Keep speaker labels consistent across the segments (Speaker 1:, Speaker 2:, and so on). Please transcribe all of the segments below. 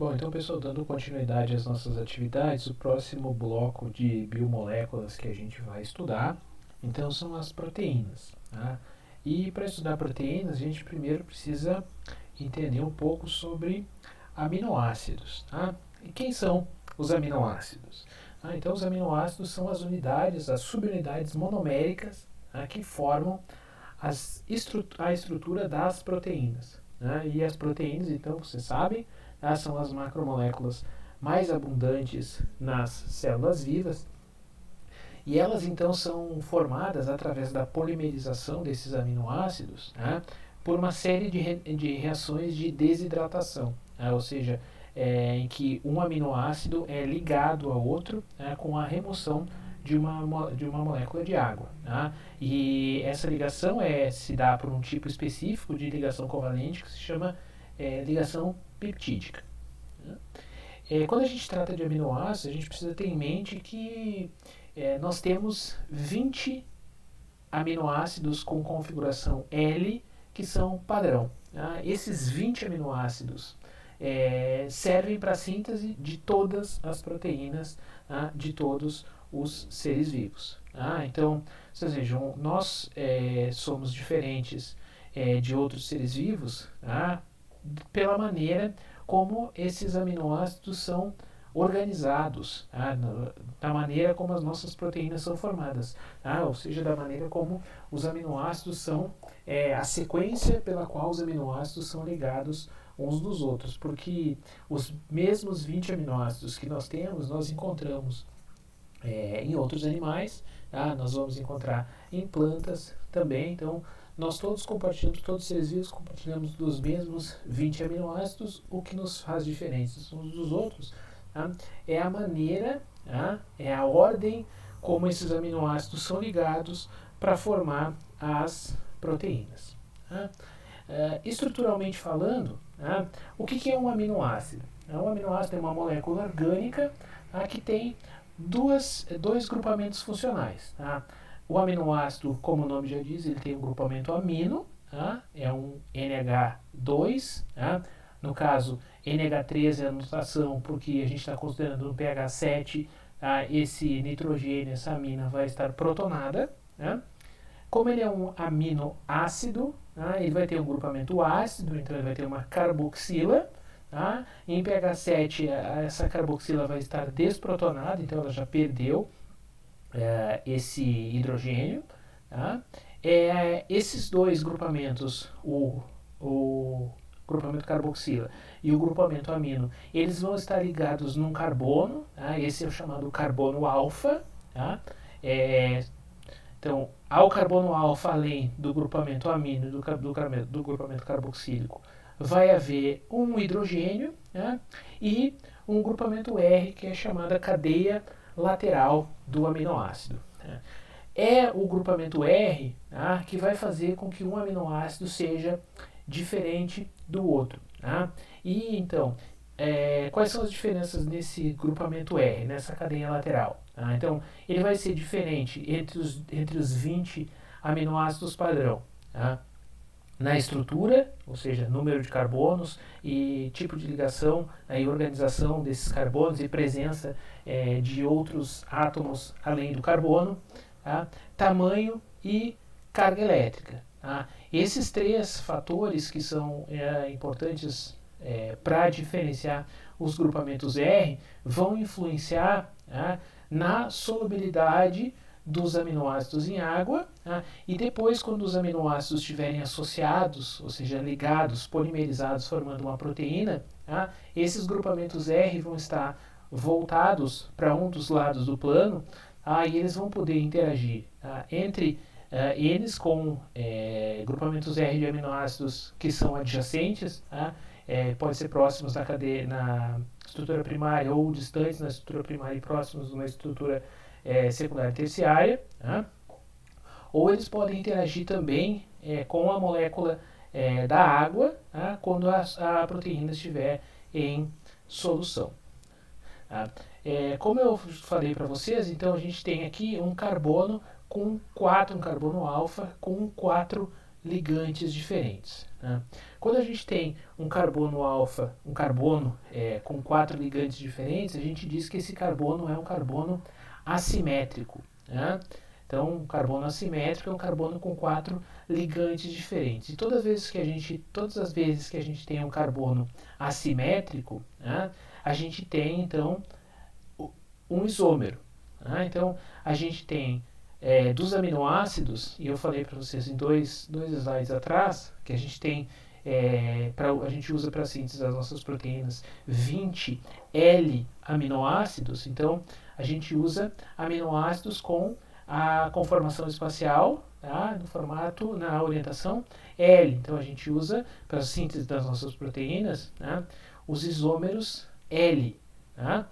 Speaker 1: Bom, então, pessoal, dando continuidade às nossas atividades, o próximo bloco de biomoléculas que a gente vai estudar, então, são as proteínas. Tá? E para estudar proteínas, a gente primeiro precisa entender um pouco sobre aminoácidos. Tá? E quem são os aminoácidos? Então, os aminoácidos são as unidades, as subunidades monoméricas, que formam a estrutura das proteínas. E as proteínas, então, vocês sabem, são as macromoléculas mais abundantes nas células vivas, e elas então são formadas através da polimerização desses aminoácidos, por uma série de reações de desidratação, ou seja, em que um aminoácido é ligado ao outro, com a remoção de uma molécula de água. E essa ligação se dá por um tipo específico de ligação covalente que se chama ligação peptídica. Quando a gente trata de aminoácidos, a gente precisa ter em mente que nós temos 20 aminoácidos com configuração L que são padrão. Esses 20 aminoácidos servem para a síntese de todas as proteínas de todos os seres vivos. Então, vocês vejam, nós somos diferentes de outros seres vivos pela maneira como esses aminoácidos são organizados, da maneira como as nossas proteínas são formadas, ou seja, da maneira como os aminoácidos são, a sequência pela qual os aminoácidos são ligados uns nos outros, porque os mesmos 20 aminoácidos que nós temos, nós encontramos em outros animais, nós vamos encontrar em plantas também. Então, nós todos compartilhamos, todos os seres vivos compartilhamos dos mesmos 20 aminoácidos. O que nos faz diferentes uns dos outros é a maneira, é a ordem como esses aminoácidos são ligados para formar as proteínas. Estruturalmente falando, o que é um aminoácido? Um aminoácido é uma molécula orgânica que tem dois grupamentos funcionais. O aminoácido, como o nome já diz, ele tem um grupamento amino, é um NH2, no caso NH3 é a notação porque a gente está considerando um pH 7, esse nitrogênio, essa amina vai estar protonada. Como ele é um aminoácido, ele vai ter um grupamento ácido, então ele vai ter uma carboxila. Em pH 7, essa carboxila vai estar desprotonada, então ela já perdeu esse hidrogênio. Esses dois grupamentos, o grupamento carboxila e o grupamento amino, eles vão estar ligados num carbono, esse é o chamado carbono alfa. Então, ao carbono alfa, além do grupamento amino e do grupamento carboxílico, vai haver um hidrogênio e um grupamento R, que é chamada cadeia lateral do aminoácido. É o grupamento R que vai fazer com que um aminoácido seja diferente do outro. E então, quais são as diferenças nesse grupamento R, nessa cadeia lateral? Então, ele vai ser diferente entre os 20 aminoácidos padrão. Na estrutura, ou seja, número de carbonos e tipo de ligação e organização desses carbonos e presença de outros átomos além do carbono, tamanho e carga elétrica. Esses três fatores que são importantes para diferenciar os grupamentos R vão influenciar na solubilidade dos aminoácidos em água, e depois, quando os aminoácidos estiverem associados, ou seja, ligados, polimerizados, formando uma proteína, esses grupamentos R vão estar voltados para um dos lados do plano, e eles vão poder interagir entre eles com grupamentos R de aminoácidos que são adjacentes, pode ser próximos na cadeia, na estrutura primária, ou distantes na estrutura primária e próximos de uma estrutura secundária e terciária, ou eles podem interagir também com a molécula da água quando a proteína estiver em solução. Como eu falei para vocês, então a gente tem aqui um carbono alfa com 4 ligantes diferentes. Né? Quando a gente tem um carbono alfa, um carbono com 4 ligantes diferentes, a gente diz que esse carbono é um carbono assimétrico. Né? Então, um carbono assimétrico é um carbono com 4 ligantes diferentes. E todas as vezes que a gente tem um carbono assimétrico, né, a gente tem, então, um isômero. Né? Então, a gente tem dos aminoácidos, e eu falei para vocês em dois slides atrás, que a gente tem, a gente usa para a síntese das nossas proteínas 20 L-aminoácidos, então a gente usa aminoácidos com a conformação espacial, tá? No formato, na orientação L. Então a gente usa para a síntese das nossas proteínas, né, os isômeros L. Tá?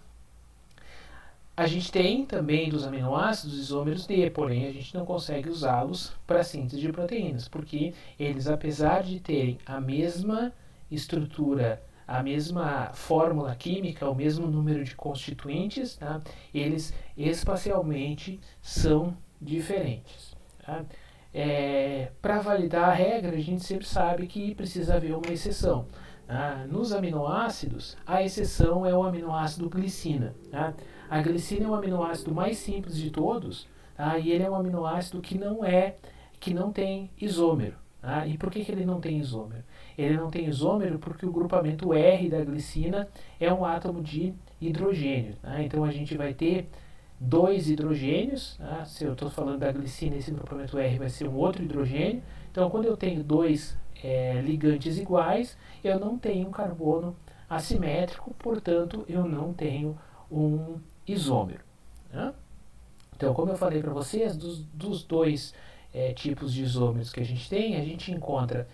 Speaker 1: A gente tem também dos aminoácidos isômeros D, porém a gente não consegue usá-los para síntese de proteínas, porque eles, apesar de terem a mesma estrutura, a mesma fórmula química, o mesmo número de constituintes, tá? Eles espacialmente são diferentes. Tá? Para validar a regra, a gente sempre sabe que precisa haver uma exceção. Nos aminoácidos, a exceção é o aminoácido glicina. Tá? A glicina é o aminoácido mais simples de todos, tá? E ele é um aminoácido que não tem isômero. Tá? E por que ele não tem isômero? Ele não tem isômero porque o grupamento R da glicina é um átomo de hidrogênio. Tá? Então a gente vai ter 2 hidrogênios. Tá? Se eu estou falando da glicina, esse grupamento R vai ser um outro hidrogênio. Então quando eu tenho 2 ligantes iguais, eu não tenho um carbono assimétrico, portanto eu não tenho um isômero. Né? Então, como eu falei para vocês, dos 2 tipos de isômeros que a gente encontra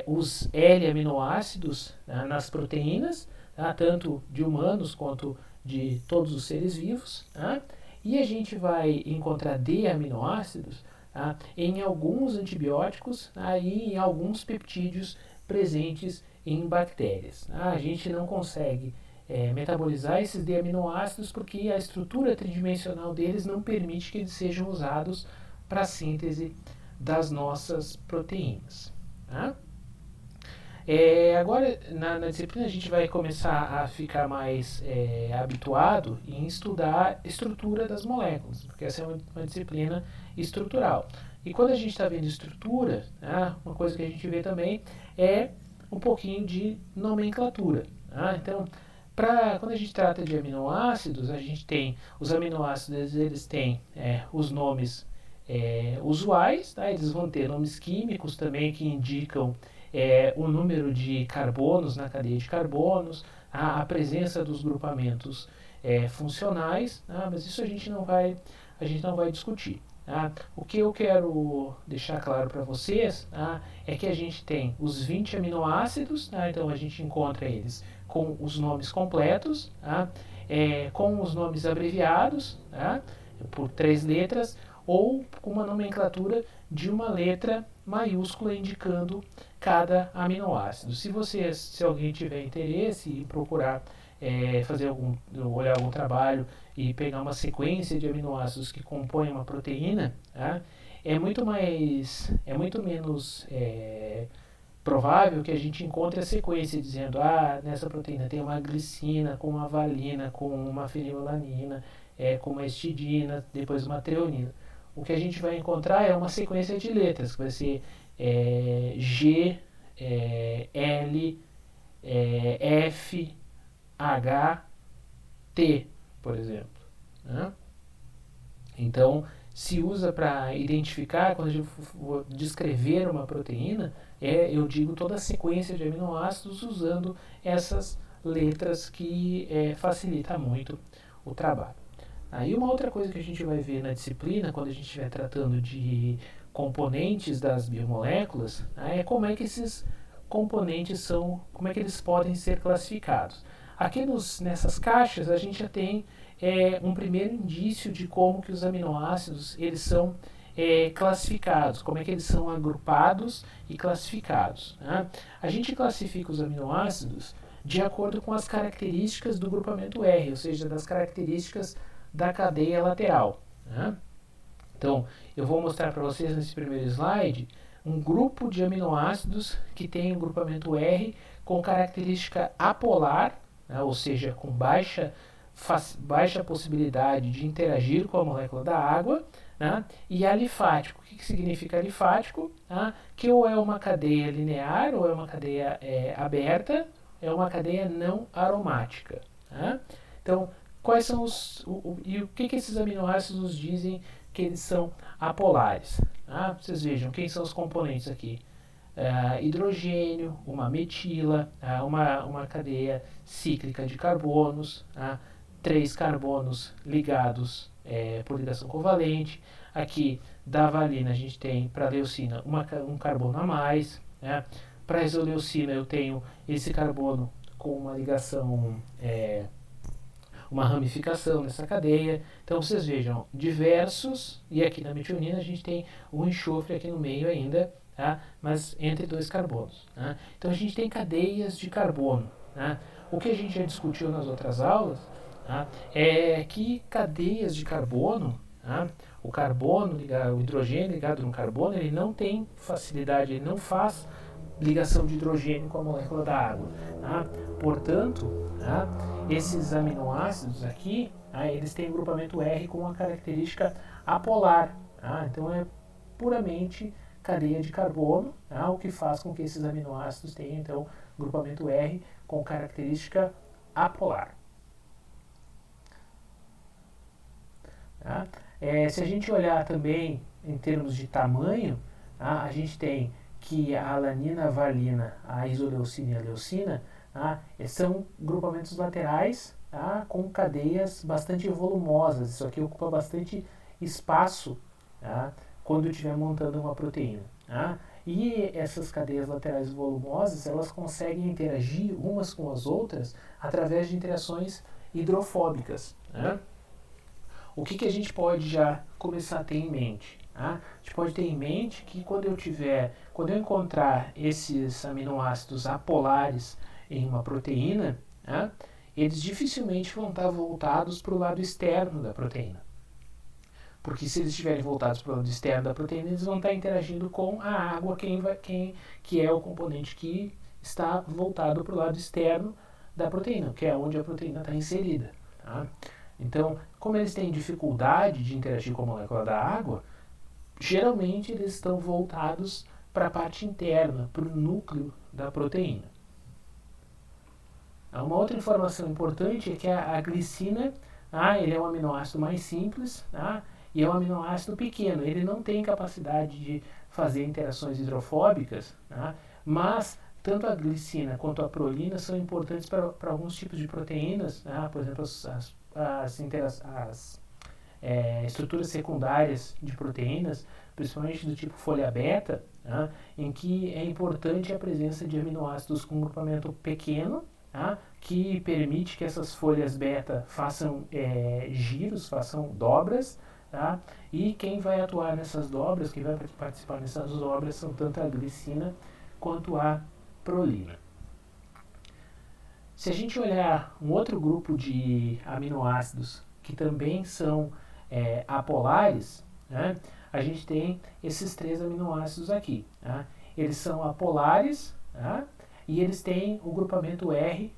Speaker 1: os L-aminoácidos, né, nas proteínas, tá? Tanto de humanos quanto de todos os seres vivos, tá? E a gente vai encontrar D-aminoácidos, tá, em alguns antibióticos, tá, e em alguns peptídeos presentes em bactérias. Tá? A gente não consegue metabolizar esses D-aminoácidos porque a estrutura tridimensional deles não permite que eles sejam usados para a síntese das nossas proteínas. Tá? Agora, na disciplina, a gente vai começar a ficar mais habituado em estudar a estrutura das moléculas, porque essa é uma disciplina estrutural. E quando a gente está vendo estrutura, né, uma coisa que a gente vê também é um pouquinho de nomenclatura. Tá? Então, quando a gente trata de aminoácidos, a gente tem os aminoácidos, eles têm os nomes usuais, tá? Eles vão ter nomes químicos também que indicam o número de carbonos na cadeia de carbonos, a presença dos grupamentos funcionais, tá? Mas isso a gente não vai discutir. Tá? O que eu quero deixar claro para vocês, tá, é que a gente tem os 20 aminoácidos, tá? Então a gente encontra eles com os nomes completos, tá? Com os nomes abreviados, tá? Por 3 letras, ou com uma nomenclatura de uma letra maiúscula indicando cada aminoácido. Se alguém tiver interesse em procurar olhar algum trabalho e pegar uma sequência de aminoácidos que compõem uma proteína, tá? É muito menos provável que a gente encontre a sequência dizendo, nessa proteína tem uma glicina, com uma valina, com uma fenilalanina, com uma histidina, depois uma treonina. O que a gente vai encontrar é uma sequência de letras, que vai ser G, L, F, H, T, por exemplo. Né? Então, se usa para identificar, quando a gente for descrever uma proteína, eu digo toda a sequência de aminoácidos usando essas letras que facilita muito o trabalho. Aí uma outra coisa que a gente vai ver na disciplina, quando a gente estiver tratando de componentes das biomoléculas, é como é que esses componentes como é que eles podem ser classificados. Aqui nessas caixas a gente já tem um primeiro indício de como que os aminoácidos eles são classificados, como é que eles são agrupados e classificados. Né? A gente classifica os aminoácidos de acordo com as características do grupamento R, ou seja, das características da cadeia lateral. Né? Então, eu vou mostrar para vocês nesse primeiro slide um grupo de aminoácidos que tem o grupamento R com característica apolar, né, ou seja, com baixa possibilidade de interagir com a molécula da água, né, e alifático. O que significa alifático? Né, que ou é uma cadeia linear, ou é uma cadeia aberta, é uma cadeia não aromática. Né? Então, quais são e o que esses aminoácidos nos dizem que eles são apolares? Vocês vejam quem são os componentes aqui. Hidrogênio, uma metila, uma cadeia cíclica de carbonos, 3 carbonos ligados por ligação covalente. Aqui da valina a gente tem para a leucina um carbono a mais. Para a isoleucina eu tenho esse carbono com uma ligação, uma ramificação nessa cadeia. Então vocês vejam, diversos, e aqui na metionina a gente tem um enxofre aqui no meio ainda, mas entre 2 carbonos. Então a gente tem cadeias de carbono. O que a gente já discutiu nas outras aulas é que cadeias de carbono, o carbono, o hidrogênio ligado no carbono, ele não tem facilidade, ele não faz ligação de hidrogênio com a molécula da água. Portanto, esses aminoácidos aqui, eles têm grupamento R com a característica apolar. Então é puramente cadeia de carbono, o que faz com que esses aminoácidos tenham então grupamento R com característica apolar. Se a gente olhar também em termos de tamanho, a gente tem que a alanina, a valina, a isoleucina e a leucina são grupamentos laterais com cadeias bastante volumosas. Isso aqui ocupa bastante espaço quando eu estiver montando uma proteína. E essas cadeias laterais volumosas, elas conseguem interagir umas com as outras através de interações hidrofóbicas. O que a gente pode já começar a ter em mente? A gente pode ter em mente que quando eu encontrar esses aminoácidos apolares em uma proteína, eles dificilmente vão estar voltados para o lado externo da proteína. Porque se eles estiverem voltados para o lado externo da proteína, eles vão estar interagindo com a água, que é o componente que está voltado para o lado externo da proteína, que é onde a proteína está inserida. Então, como eles têm dificuldade de interagir com a molécula da água, geralmente eles estão voltados para a parte interna, para o núcleo da proteína. Uma outra informação importante é que a glicina, ele é um aminoácido mais simples, e é um aminoácido pequeno. Ele não tem capacidade de fazer interações hidrofóbicas, mas tanto a glicina quanto a prolina são importantes para alguns tipos de proteínas, por exemplo, as estruturas secundárias de proteínas, principalmente do tipo folha beta, em que é importante a presença de aminoácidos com grupamento pequeno, que permite que essas folhas beta façam giros, façam dobras, e quem vai atuar nessas dobras, quem vai participar nessas dobras são tanto a glicina quanto a prolina. Se a gente olhar um outro grupo de aminoácidos que também são apolares, a gente tem esses 3 aminoácidos aqui. Eles são apolares e eles têm o grupamento R,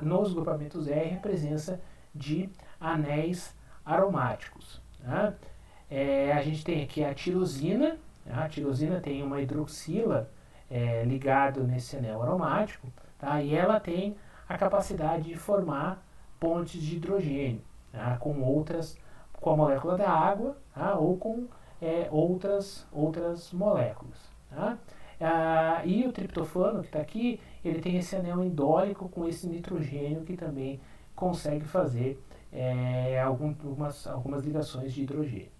Speaker 1: nos grupamentos R, a presença de anéis aromáticos. A gente tem aqui a tirosina. A tirosina tem uma hidroxila ligado nesse anel aromático, e ela tem a capacidade de formar pontes de hidrogênio com a molécula da água ou com outras moléculas. E o triptofano, que está aqui, ele tem esse anel indólico com esse nitrogênio que também consegue fazer algumas ligações de hidrogênio.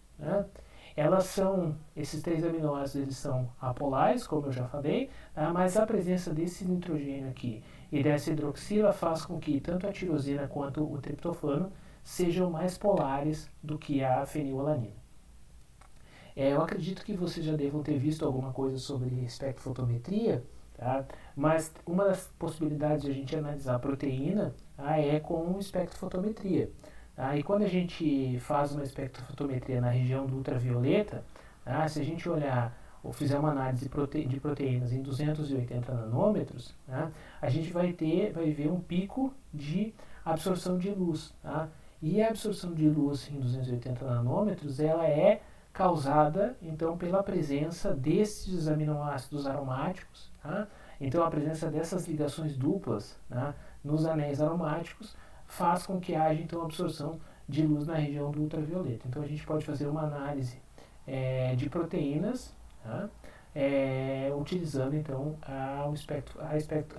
Speaker 1: Esses 3 aminoácidos eles são apolares, como eu já falei, mas a presença desse nitrogênio aqui e dessa hidroxila faz com que tanto a tirosina quanto o triptofano sejam mais polares do que a fenilalanina. Eu acredito que vocês já devam ter visto alguma coisa sobre espectrofotometria, mas uma das possibilidades de a gente analisar a proteína é com espectrofotometria. E quando a gente faz uma espectrofotometria na região do ultravioleta, se a gente olhar ou fizer uma análise de proteínas em 280 nanômetros, tá? A gente vai ver um pico de absorção de luz. Tá? E a absorção de luz em 280 nanômetros ela é causada então pela presença desses aminoácidos aromáticos. Tá? Então a presença dessas ligações duplas, tá, nos anéis aromáticos faz com que haja então absorção de luz na região do ultravioleta. Então a gente pode fazer uma análise de proteínas, tá? Utilizando então a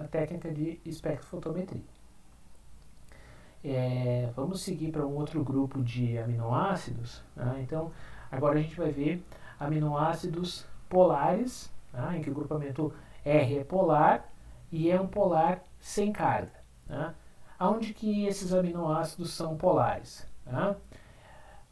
Speaker 1: técnica de espectrofotometria. Vamos seguir para um outro grupo de aminoácidos. Tá? Então agora a gente vai ver aminoácidos polares, tá? Em que o grupamento R é polar e é um polar sem carga. Tá? Aonde que esses aminoácidos são polares? Tá?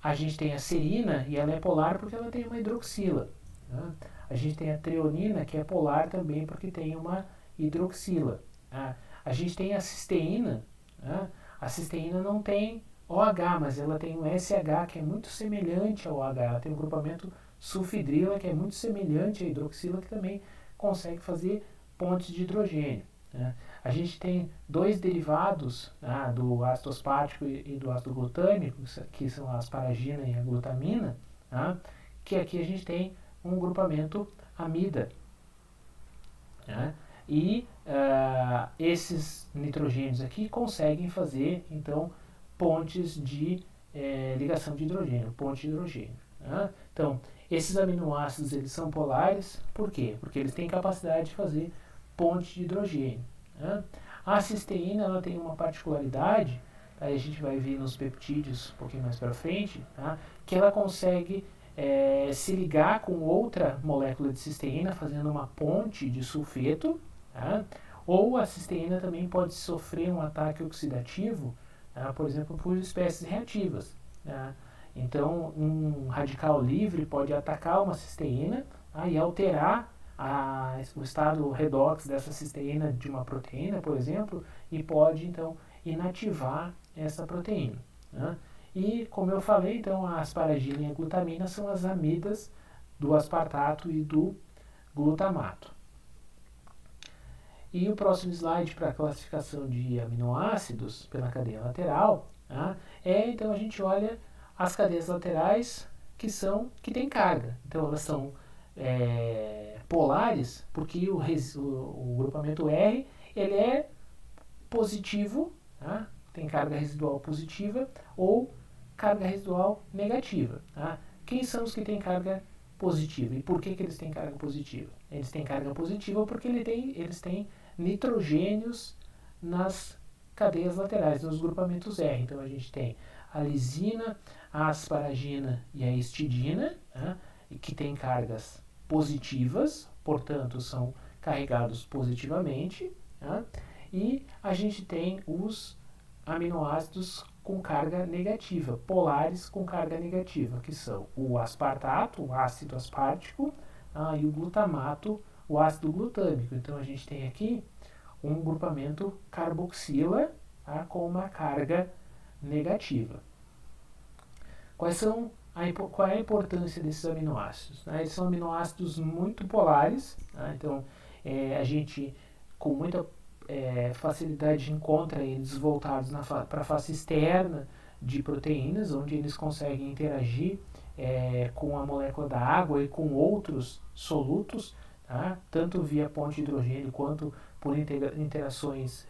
Speaker 1: A gente tem a serina e ela é polar porque ela tem uma hidroxila. Tá? A gente tem a treonina que é polar também porque tem uma hidroxila. Tá? A gente tem a cisteína. Tá? A cisteína não tem OH, mas ela tem um SH que é muito semelhante ao OH. Ela tem um grupamento sulfidrila que é muito semelhante à hidroxila que também consegue fazer pontes de hidrogênio. Né? A gente tem dois derivados do ácido aspartico e do ácido glutâmico, que são a asparagina e a glutamina, tá? Que aqui a gente tem um grupamento amida. Tá? E esses nitrogênios aqui conseguem fazer, então, pontes de ligação de hidrogênio, ponte de hidrogênio. Tá? Então, esses aminoácidos eles são polares, por quê? Porque eles têm capacidade de fazer ponte de hidrogênio. Tá? A cisteína ela tem uma particularidade, aí a gente vai ver nos peptídeos um pouquinho mais para frente, tá? Que ela consegue se ligar com outra molécula de cisteína, fazendo uma ponte de sulfeto, tá? Ou a cisteína também pode sofrer um ataque oxidativo, tá? Por exemplo, por espécies reativas. Tá? Então, um radical livre pode atacar uma cisteína, tá? E alterar o estado redox dessa cisteína de uma proteína, por exemplo, e pode, então, inativar essa proteína. Né? E, como eu falei, então, a asparagina e a glutamina são as amidas do aspartato e do glutamato. E o próximo slide para a classificação de aminoácidos pela cadeia lateral, tá? Então, a gente olha as cadeias laterais que têm carga. Então, elas são polares, porque o grupamento R ele é positivo, tá? Tem carga residual positiva ou carga residual negativa. Tá? Quem são os que têm carga positiva? E por que eles têm carga positiva? Eles têm carga positiva porque eles têm nitrogênios nas cadeias laterais, nos grupamentos R. Então a gente tem a lisina, a asparagina e a histidina, tá? Que têm cargas positivas, portanto são carregados positivamente, tá? E a gente tem os aminoácidos com carga negativa, polares com carga negativa, que são o aspartato, o ácido aspartico, e o glutamato, o ácido glutâmico. Então a gente tem aqui um grupamento carboxila, tá, com uma carga negativa. Qual é a importância desses aminoácidos? Eles são aminoácidos muito polares, tá? Então a gente com muita facilidade encontra eles voltados para a face externa de proteínas, onde eles conseguem interagir com a molécula da água e com outros solutos, tá? Tanto via ponte de hidrogênio quanto por interações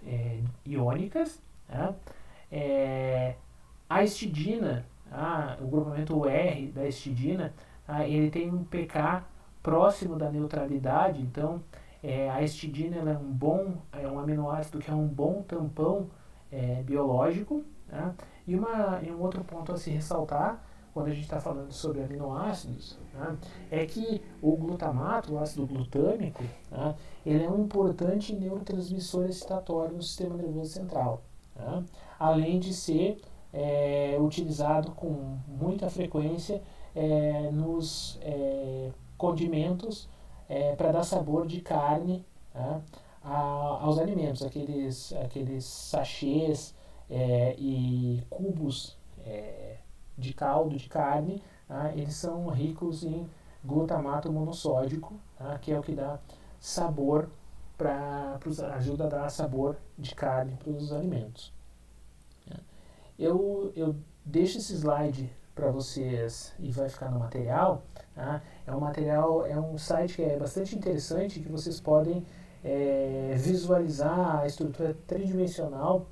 Speaker 1: iônicas. Tá? A histidina, o grupamento R da histidina, ele tem um pK próximo da neutralidade, então a histidina ela é um aminoácido que é um bom tampão biológico. Tá? E um outro ponto a se ressaltar quando a gente está falando sobre aminoácidos, tá? É que o glutamato, o ácido glutâmico, tá? Ele é um importante neurotransmissor excitatório no sistema nervoso central, tá? Além de ser utilizado com muita frequência nos condimentos para dar sabor de carne, tá? Aos alimentos, aqueles sachês e cubos de caldo de carne, tá? Eles são ricos em glutamato monossódico, tá? Que é o que dá sabor, ajuda a dar sabor de carne para os alimentos. Eu deixo esse slide para vocês e vai ficar no material. Tá? É um site que é bastante interessante, que vocês podem visualizar a estrutura tridimensional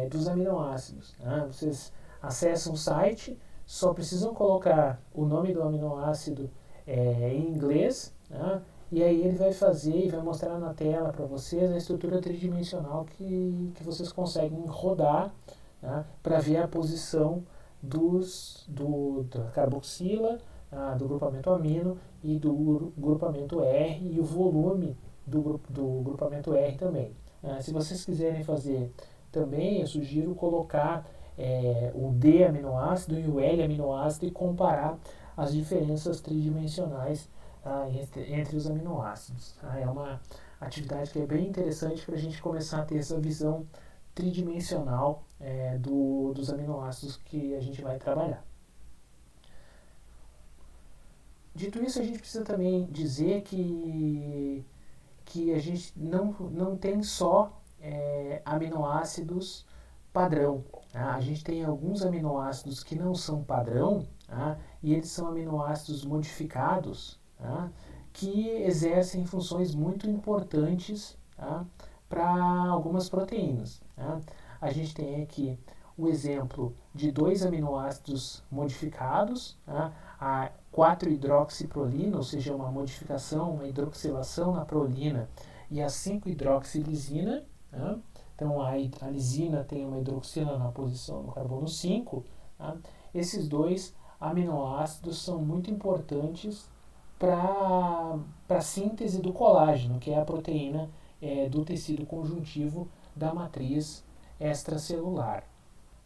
Speaker 1: dos aminoácidos. Tá? Vocês acessam o site, só precisam colocar o nome do aminoácido em inglês, tá? E aí ele vai fazer e vai mostrar na tela para vocês a estrutura tridimensional que vocês conseguem rodar, tá? Para ver a posição da carboxila, do grupamento amino e do grupamento R e o volume do grupamento R também. Se vocês quiserem fazer também, eu sugiro colocar o D aminoácido e o L aminoácido e comparar as diferenças tridimensionais entre os aminoácidos. É uma atividade que é bem interessante para a gente começar a ter essa visão tridimensional dos aminoácidos que a gente vai trabalhar. Dito isso, a gente precisa também dizer que a gente não tem só aminoácidos padrão. Tá? A gente tem alguns aminoácidos que não são padrão, tá? E eles são aminoácidos modificados, tá? Que exercem funções muito importantes, tá? Para algumas proteínas. Tá? A gente tem aqui o exemplo de 2 aminoácidos modificados, tá? A 4-hidroxiprolina, ou seja, uma modificação, uma hidroxilação na prolina, e a 5-hidroxilisina. Tá? Então a lisina tem uma hidroxila na posição no carbono 5. Tá? Esses 2 aminoácidos são muito importantes para a síntese do colágeno, que é a proteína do tecido conjuntivo da matriz extracelular.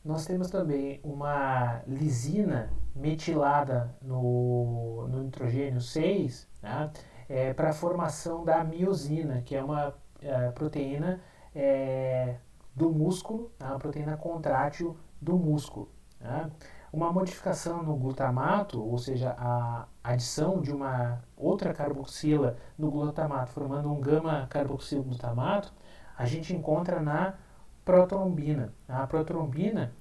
Speaker 1: Nós temos também uma lisina metilada no nitrogênio 6, tá? Para a formação da miosina, que é uma proteína do músculo, tá? Uma proteína contrátil do músculo. Tá? Uma modificação no glutamato, ou seja, a adição de uma outra carboxila no glutamato, formando um gama-carboxilglutamato, a gente encontra na protrombina. A protrombina,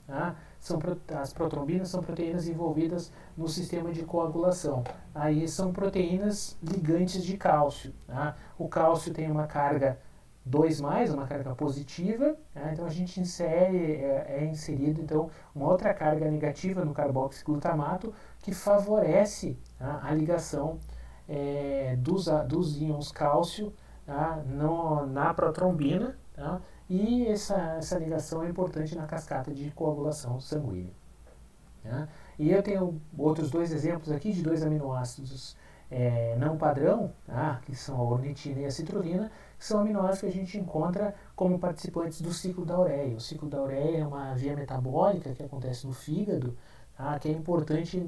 Speaker 1: as protrombinas são proteínas envolvidas no sistema de coagulação. Aí são proteínas ligantes de cálcio. Tá? O cálcio tem uma carga 2+, uma carga positiva, tá? Então a gente inserido então, uma outra carga negativa no carboxiglutamato que favorece, tá? A ligação dos íons cálcio, tá? Na protrombina, tá? E essa ligação é importante na cascata de coagulação sanguínea. Tá? E eu tenho outros 2 exemplos aqui de 2 aminoácidos não padrão, tá? Que são a ornitina e a citrulina, que são aminoácidos que a gente encontra como participantes do ciclo da ureia. O ciclo da ureia é uma via metabólica que acontece no fígado, tá? Que é importante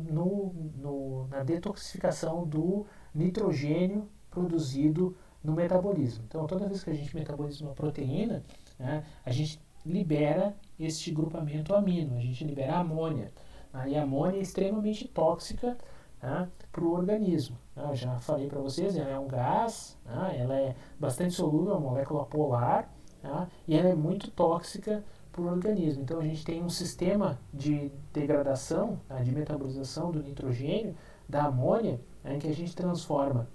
Speaker 1: na detoxificação do nitrogênio produzido no metabolismo. Então, toda vez que a gente metaboliza uma proteína, né, a gente libera este grupamento amino, a gente libera a amônia. E a amônia é extremamente tóxica, tá, para o organismo. Eu já falei para vocês, ela é um gás, tá, ela é bastante solúvel, é uma molécula polar, tá, e ela é muito tóxica para o organismo. Então, a gente tem um sistema de degradação, tá, de metabolização do nitrogênio, da amônia, em que a gente transforma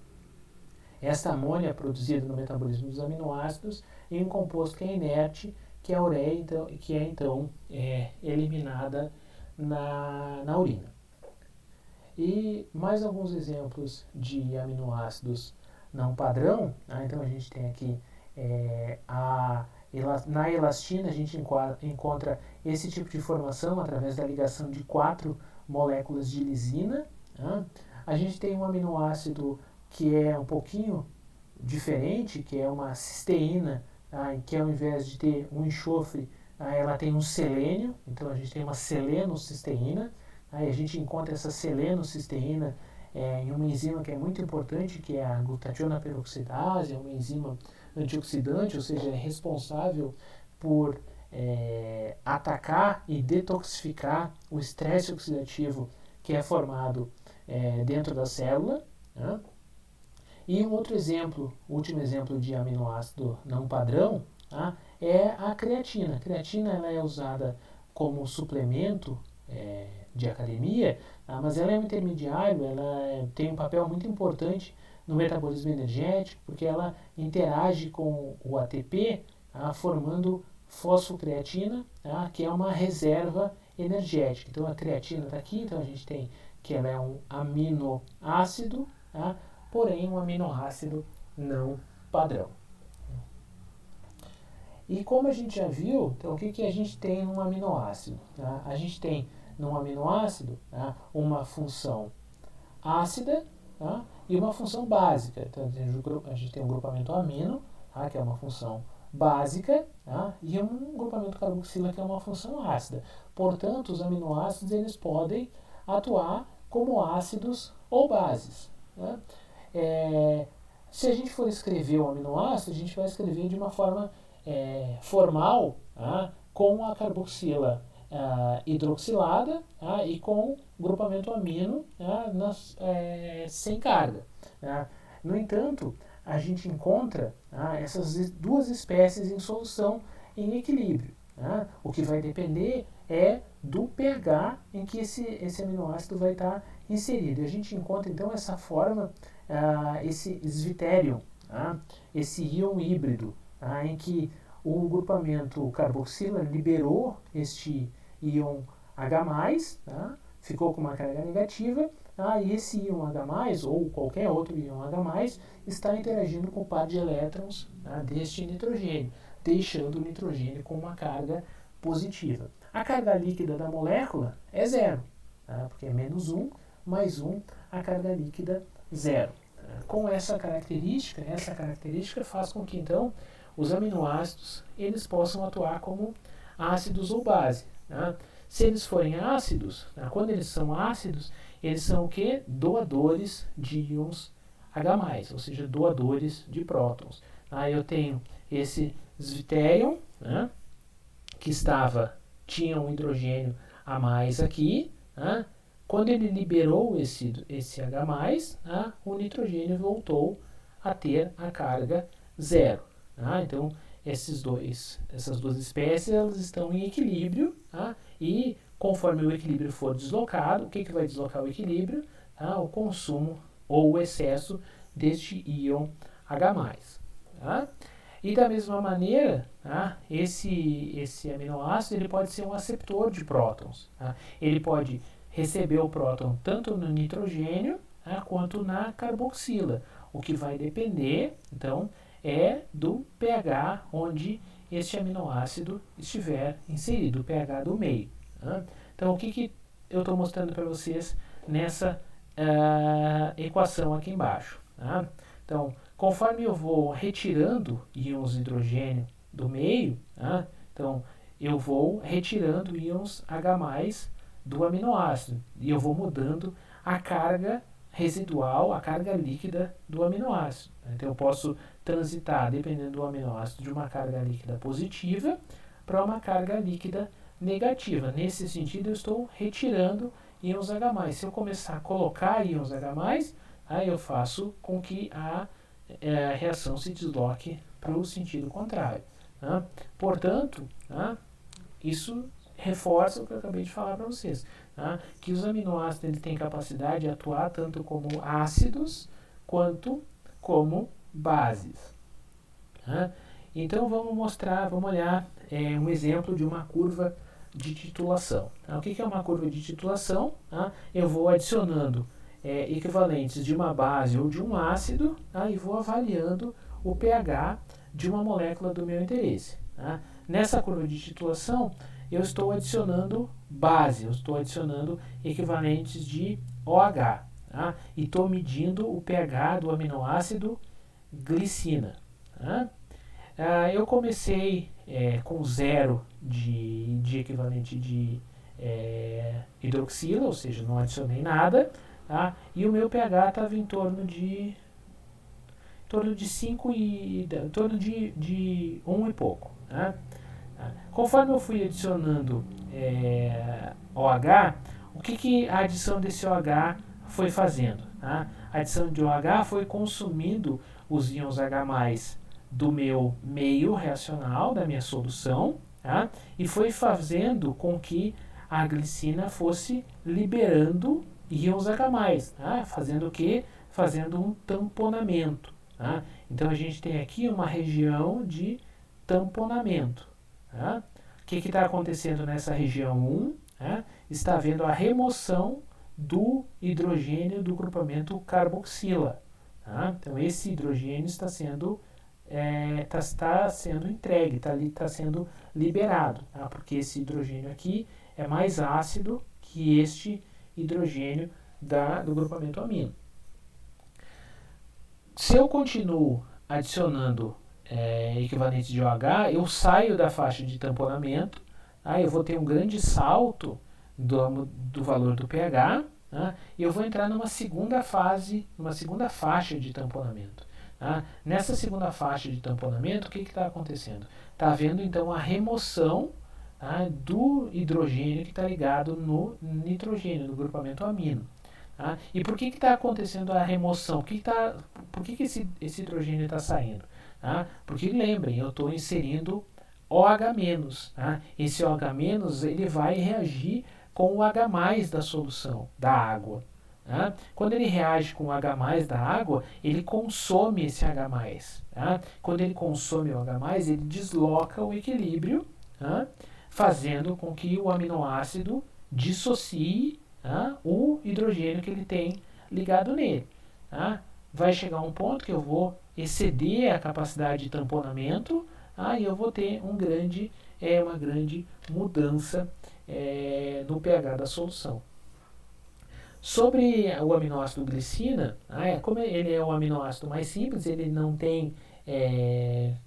Speaker 1: essa amônia produzida no metabolismo dos aminoácidos em um composto que é inerte, que é a ureia, que é então eliminada na urina. E mais alguns exemplos de aminoácidos não padrão. Então a gente tem aqui na elastina a gente encontra esse tipo de formação através da ligação de 4 moléculas de lisina. A gente tem um aminoácido que é um pouquinho diferente, que é uma cisteína, que ao invés de ter um enxofre, ela tem um selênio, então a gente tem uma selenocisteína. A gente encontra essa selenocisteína em uma enzima que é muito importante, que é a glutationa peroxidase, é uma enzima antioxidante, ou seja, é responsável por atacar e detoxificar o estresse oxidativo que é formado dentro da célula. Né? E um outro exemplo, último exemplo de aminoácido não padrão, tá? É a creatina. A creatina ela é usada como suplemento de academia, tá? Mas ela é um intermediário, ela tem um papel muito importante no metabolismo energético, porque ela interage com o ATP, tá? Formando fosfocreatina, tá? Que é uma reserva energética. Então a creatina está aqui, então a gente tem que ela é um aminoácido, tá? Porém um aminoácido não padrão. E como a gente já viu, então o que a gente tem num aminoácido? Tá? A gente tem num aminoácido, tá, uma função ácida, tá, e uma função básica. Então a gente tem um grupamento amino, tá, que é uma função básica, tá, e um grupamento carboxila, que é uma função ácida. Portanto, os aminoácidos eles podem atuar como ácidos ou bases. Tá? Se a gente for escrever o aminoácido, a gente vai escrever de uma forma formal, tá? Com a carboxila hidroxilada, tá? E com grupamento amino, tá? Sem carga. Tá? No entanto, a gente encontra, tá? Essas duas espécies em solução em equilíbrio. Tá? O que vai depender é do pH em que esse aminoácido vai estar inserido. E a gente encontra então essa forma, esse Zwitterium, tá? Esse íon híbrido, tá? Em que o grupamento carboxila liberou este íon H+, tá? Ficou com uma carga negativa, tá? E esse íon H+, ou qualquer outro íon H+, está interagindo com o par de elétrons, tá? Deste nitrogênio, deixando o nitrogênio com uma carga positiva. A carga líquida da molécula é zero, tá? Porque é -1 mais 1, a carga líquida zero. Com essa característica faz com que então os aminoácidos eles possam atuar como ácidos ou base. Tá? Se eles forem ácidos, tá? Quando eles são ácidos, eles são o quê? Doadores de íons H+, ou seja, doadores de prótons. Tá? Eu tenho esse Zwitterium, né? Que tinha um hidrogênio a mais aqui, né? Quando ele liberou esse H+, tá? O nitrogênio voltou a ter a carga zero. Tá? Então, essas duas espécies elas estão em equilíbrio, tá? E conforme o equilíbrio for deslocado, o que vai deslocar o equilíbrio? Tá? O consumo ou o excesso deste íon H+. Tá? E da mesma maneira, tá? esse aminoácido ele pode ser um aceptor de prótons. Tá? Ele pode receber o próton tanto no nitrogênio, tá? Quanto na carboxila. O que vai depender, então, é do pH onde este aminoácido estiver inserido, o pH do meio. Tá? Então, o que eu estou mostrando para vocês nessa equação aqui embaixo? Tá? Então, conforme eu vou retirando íons de hidrogênio do meio, tá? Então eu vou retirando íons H+ do aminoácido e eu vou mudando a carga residual, a carga líquida do aminoácido. Então eu posso transitar, dependendo do aminoácido, de uma carga líquida positiva para uma carga líquida negativa. Nesse sentido, eu estou retirando íons H+. Se eu começar a colocar íons H+, aí eu faço com que a reação se desloque para o sentido contrário. Tá? Portanto, tá? Isso reforça o que eu acabei de falar para vocês, tá? Que os aminoácidos eles têm capacidade de atuar tanto como ácidos quanto como bases. Tá? Então vamos olhar um exemplo de uma curva de titulação. Tá? O que é uma curva de titulação? Tá? Eu vou adicionando equivalentes de uma base ou de um ácido, tá? E vou avaliando o pH de uma molécula do meu interesse. Tá? Nessa curva de titulação, eu estou adicionando base, eu estou adicionando equivalentes de OH, tá? E estou medindo o pH do aminoácido glicina. Tá? Eu comecei com zero de equivalente de hidroxila, ou seja, não adicionei nada, tá? E o meu pH estava em torno de 5 em torno de 1 e pouco. Tá? Conforme eu fui adicionando OH, o que a adição desse OH foi fazendo? Tá? a adição de OH foi consumindo os íons H+, do meu meio reacional, da minha solução, tá? E foi fazendo com que a glicina fosse liberando íons H+, tá? Fazendo o quê? Fazendo um tamponamento. Tá? Então a gente tem aqui uma região de tamponamento. Tá? O que está acontecendo nessa região 1? Tá? Está havendo a remoção do hidrogênio do grupamento carboxila. Tá? Então esse hidrogênio está sendo entregue, está sendo liberado, tá? Porque esse hidrogênio aqui é mais ácido que este hidrogênio do grupamento amino. Se eu continuo adicionando equivalentes de OH, eu saio da faixa de tamponamento, tá? Eu vou ter um grande salto do valor do pH, tá? E eu vou entrar numa segunda fase, numa segunda faixa de tamponamento. Tá? Nessa segunda faixa de tamponamento, o que está acontecendo? Está havendo então a remoção, tá, do hidrogênio que está ligado no nitrogênio, no grupamento amino. Tá? E por que está acontecendo a remoção? Por que esse hidrogênio está saindo? Tá? Porque lembrem, eu estou inserindo OH-. Tá? Esse OH- ele vai reagir com o H+ da solução, da água. Tá? Quando ele reage com o H+ da água, ele consome esse H+. Tá? Quando ele consome o H+, ele desloca o equilíbrio, tá? Fazendo com que o aminoácido dissocie, tá, o hidrogênio que ele tem ligado nele. Tá? Vai chegar um ponto que eu vou exceder a capacidade de tamponamento, tá? E eu vou ter uma grande mudança no pH da solução. Sobre o aminoácido glicina, como ele é um aminoácido mais simples, ele não tem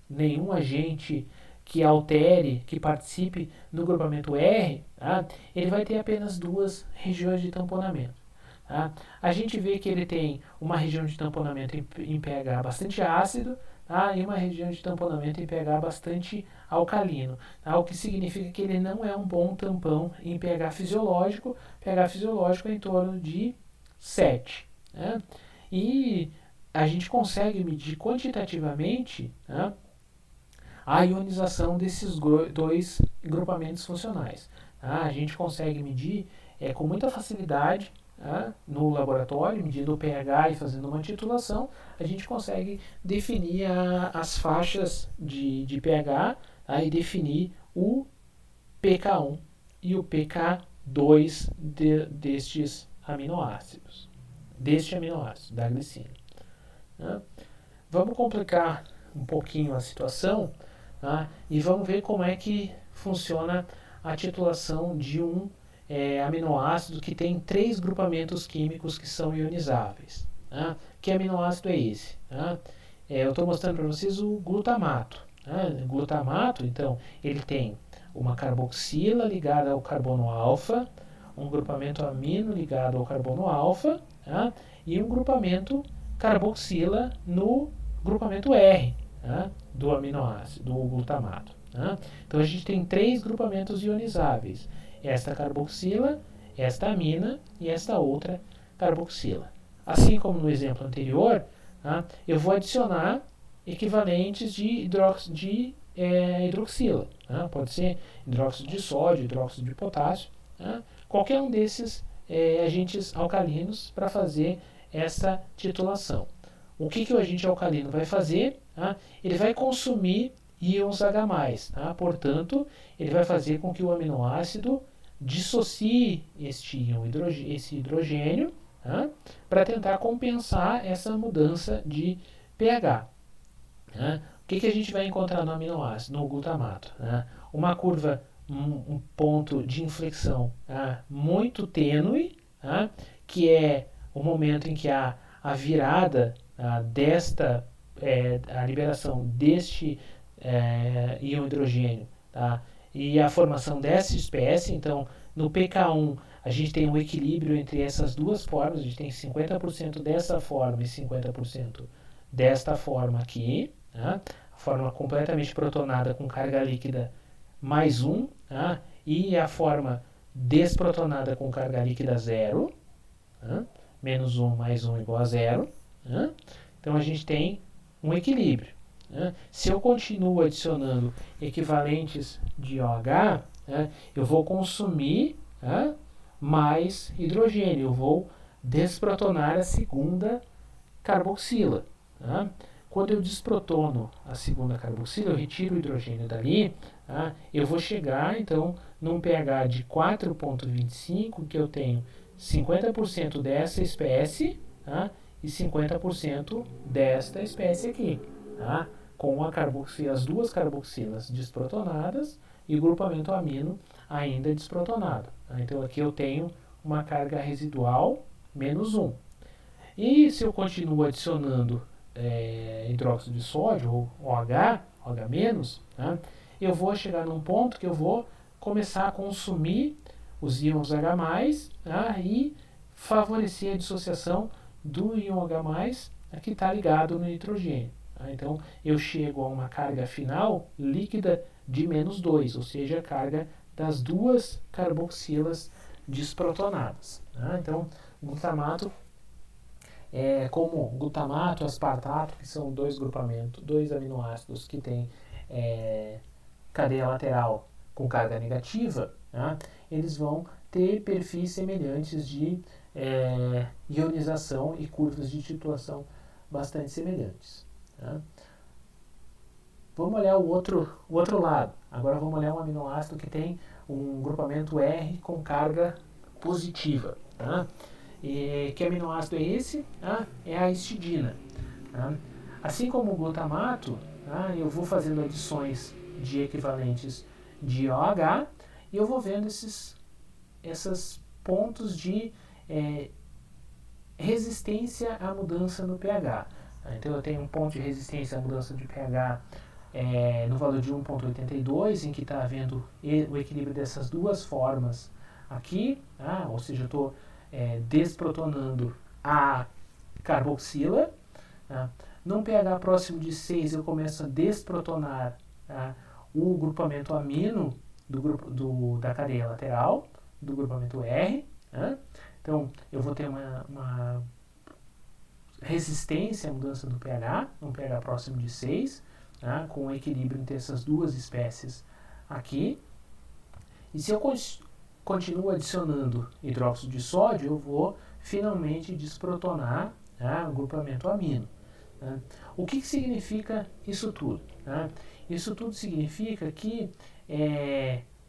Speaker 1: nenhum agente que altere, que participe no grupamento R, tá? Ele vai ter apenas duas regiões de tamponamento. Tá? A gente vê que ele tem uma região de tamponamento em pH bastante ácido, tá? E uma região de tamponamento em pH bastante alcalino, tá? O que significa que ele não é um bom tampão em pH fisiológico. pH fisiológico é em torno de 7. Né? E a gente consegue medir quantitativamente, né, a ionização desses dois grupamentos funcionais. Tá? A gente consegue medir com muita facilidade, tá, no laboratório, medindo o pH e fazendo uma titulação, a gente consegue definir as faixas de pH, tá, e definir o pK1 e o pK2 destes aminoácidos, deste aminoácido, da glicina. Tá? Vamos complicar um pouquinho a situação, tá? E vamos ver como é que funciona a titulação de um aminoácido que tem 3 grupamentos químicos que são ionizáveis. Tá? Que aminoácido é esse? Tá? Eu estou mostrando para vocês o glutamato. Tá? O glutamato, então, ele tem uma carboxila ligada ao carbono alfa, um grupamento amino ligado ao carbono alfa, tá? E um grupamento carboxila no grupamento R, tá, do aminoácido, do glutamato. Tá? Então a gente tem 3 grupamentos ionizáveis: esta carboxila, esta amina e esta outra carboxila. Assim como no exemplo anterior, tá, eu vou adicionar equivalentes de hidroxila. Tá? Pode ser hidróxido de sódio, hidróxido de potássio, tá? Qualquer um desses agentes alcalinos para fazer essa titulação. O que o agente alcalino vai fazer? Tá? Ele vai consumir íons H+. Tá? Portanto, ele vai fazer com que o aminoácido dissocie esse hidrogênio, tá? Para tentar compensar essa mudança de pH. Tá? O que a gente vai encontrar no aminoácido, no glutamato? Tá? Uma curva, um ponto de inflexão, tá, muito tênue, tá, que é o momento em que a virada a liberação deste íon hidrogênio, tá, e a formação dessa espécie. Então, no pK1, a gente tem um equilíbrio entre essas duas formas, a gente tem 50% dessa forma e 50% desta forma aqui, tá, a forma completamente protonada com carga líquida mais 1, tá, e a forma desprotonada com carga líquida 0. Tá? menos 1 mais 1 igual a zero. Né? Então a gente tem um equilíbrio. Né? Se eu continuo adicionando equivalentes de OH, né, eu vou consumir, né, mais hidrogênio, eu vou desprotonar a segunda carboxila. Tá? Quando eu desprotono a segunda carboxila, eu retiro o hidrogênio dali, tá? Eu vou chegar então num pH de 4,25, que eu tenho 50% dessa espécie, tá? E 50% desta espécie aqui, tá? Com as duas carboxilas desprotonadas e o grupamento amino ainda desprotonado. Tá? Então aqui eu tenho uma carga residual menos 1. E se eu continuo adicionando hidróxido de sódio, ou OH, OH-, tá? Eu vou chegar num ponto que eu vou começar a consumir os íons H+, tá? E favorecer a dissociação do íon H+, que está ligado no nitrogênio. Tá? Então, eu chego a uma carga final líquida de menos 2, ou seja, a carga das duas carboxilas desprotonadas. Tá? Então, o glutamato como glutamato e aspartato, que são dois grupamentos, dois aminoácidos que têm cadeia lateral com carga negativa, né, eles vão ter perfis semelhantes de ionização e curvas de titulação bastante semelhantes. Né. Vamos olhar o outro lado. Agora vamos olhar um aminoácido que tem um grupamento R com carga positiva. Tá? E que aminoácido é esse? É a histidina. Tá? Assim como o glutamato, tá? Eu vou fazendo adições de equivalentes de OH e eu vou vendo esses pontos de resistência à mudança no pH. Tá? Então eu tenho um ponto de resistência à mudança de pH no valor de 1,82, em que está havendo o equilíbrio dessas duas formas aqui, tá? Ou seja, eu estou desprotonando a carboxila. Tá? Num pH próximo de 6 eu começo a desprotonar, tá, o grupamento amino da cadeia lateral, do grupamento R. Tá? Então eu vou ter uma resistência à mudança do pH, num pH próximo de 6, tá? Com o equilíbrio entre essas duas espécies aqui. E se eu continuo adicionando hidróxido de sódio, eu vou finalmente desprotonar, tá, o grupamento amino. Tá? O que significa isso tudo? Tá? Isso tudo significa que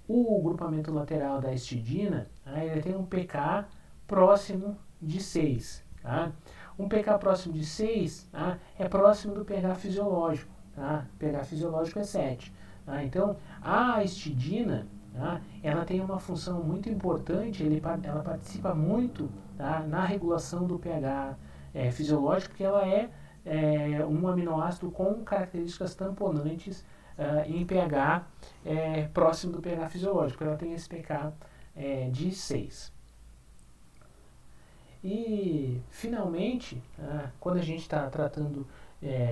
Speaker 1: o grupamento lateral da histidina, tá, ele tem um pK próximo de 6. Tá? Um pK próximo de 6, tá, é próximo do pH fisiológico. Tá? O pH fisiológico é 7. Tá? Então, a histidina, tá, ela tem uma função muito importante, ela participa muito, tá, na regulação do pH fisiológico, porque ela é um aminoácido com características tamponantes em pH próximo do pH fisiológico. Ela tem esse pK de 6. E, finalmente, quando a gente está tratando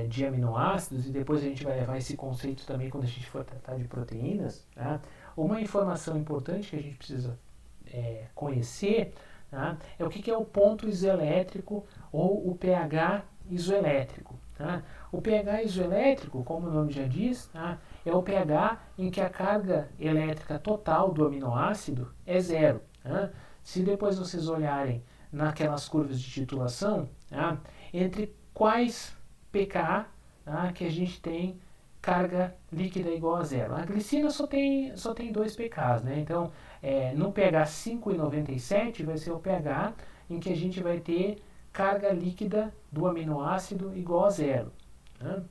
Speaker 1: de aminoácidos, e depois a gente vai levar esse conceito também quando a gente for tratar de proteínas, tá? Uma informação importante que a gente precisa conhecer, tá, é o que é o ponto isoelétrico ou o pH isoelétrico. Tá? O pH isoelétrico, como o nome já diz, tá, é o pH em que a carga elétrica total do aminoácido é 0. Tá? Se depois vocês olharem naquelas curvas de titulação, tá, entre quais pK, tá, que a gente tem carga líquida igual a 0. A glicina só tem 2 pKs, né? Então, no pH 5,97 vai ser o pH em que a gente vai ter carga líquida do aminoácido igual a 0. Tá?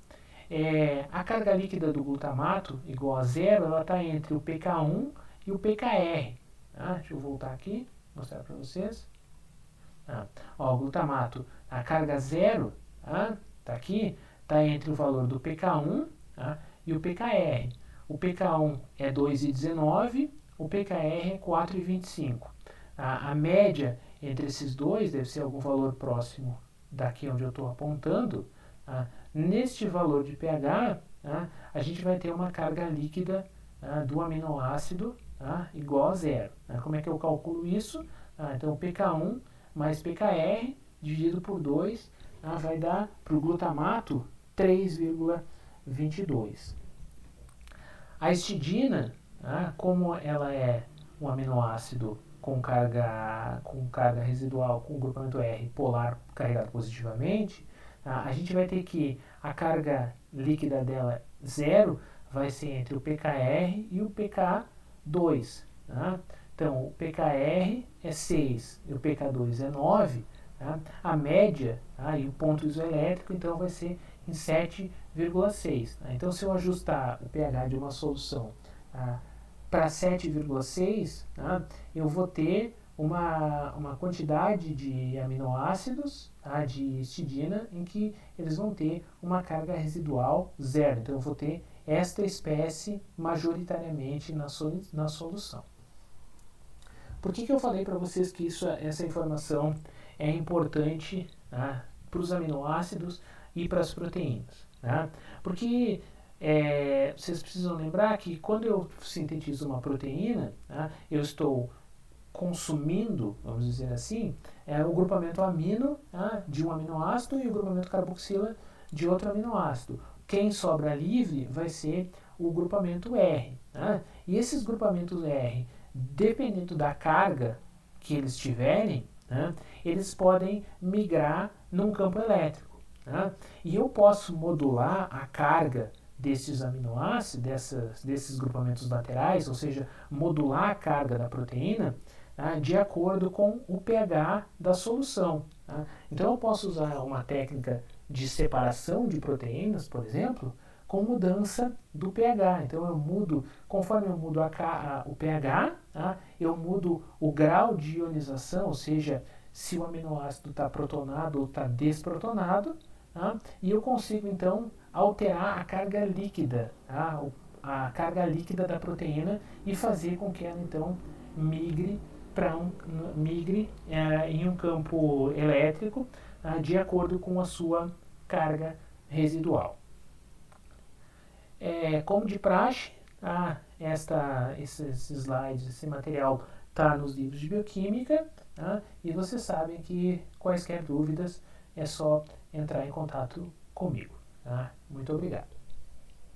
Speaker 1: A carga líquida do glutamato igual a 0, ela está entre o pK1 e o pKr. Tá? Deixa eu voltar aqui, mostrar para vocês. O glutamato, a carga 0, tá aqui, está entre o valor do pK1, tá, e o pKr. O pK1 é 2,19, o pKr é 4,25. A média entre esses dois deve ser algum valor próximo daqui onde eu estou apontando. Neste valor de pH, a gente vai ter uma carga líquida do aminoácido igual a 0. Como é que eu calculo isso? Então, o pK1 mais pKr dividido por 2, vai dar para o glutamato 3,22. A histidina, como ela é um aminoácido com carga residual com o grupamento R polar carregado positivamente, a gente vai ter que a carga líquida dela zero vai ser entre o pKr e o pK2. Então, o pKr é 6 e o pK2 é 9. A média e o ponto isoelétrico então vai ser em 7,6. Então, se eu ajustar o pH de uma solução para 7,6, eu vou ter uma quantidade de aminoácidos, de histidina, em que eles vão ter uma carga residual zero. Então, eu vou ter esta espécie majoritariamente na solução. Por que eu falei para vocês que essa informação é importante para os aminoácidos e para as proteínas? Porque vocês precisam lembrar que quando eu sintetizo uma proteína, eu estou consumindo, vamos dizer assim, o grupamento amino de um aminoácido e o grupamento carboxila de outro aminoácido. Quem sobra livre vai ser o grupamento R. E esses grupamentos R, dependendo da carga que eles tiverem, eles podem migrar num campo elétrico. E eu posso modular a carga desses aminoácidos, desses grupamentos laterais, ou seja, modular a carga da proteína de acordo com o pH da solução. Então eu posso usar uma técnica de separação de proteínas, por exemplo, com mudança do pH. Então eu mudo, conforme eu mudo o pH, eu mudo o grau de ionização, ou seja, se o aminoácido está protonado ou está desprotonado, e eu consigo então alterar a carga líquida, a carga líquida da proteína e fazer com que ela então migre em um campo elétrico de acordo com a sua carga residual. Como de praxe, esses slides, esse material está nos livros de bioquímica, e vocês sabem que quaisquer dúvidas é só entrar em contato comigo. Muito obrigado.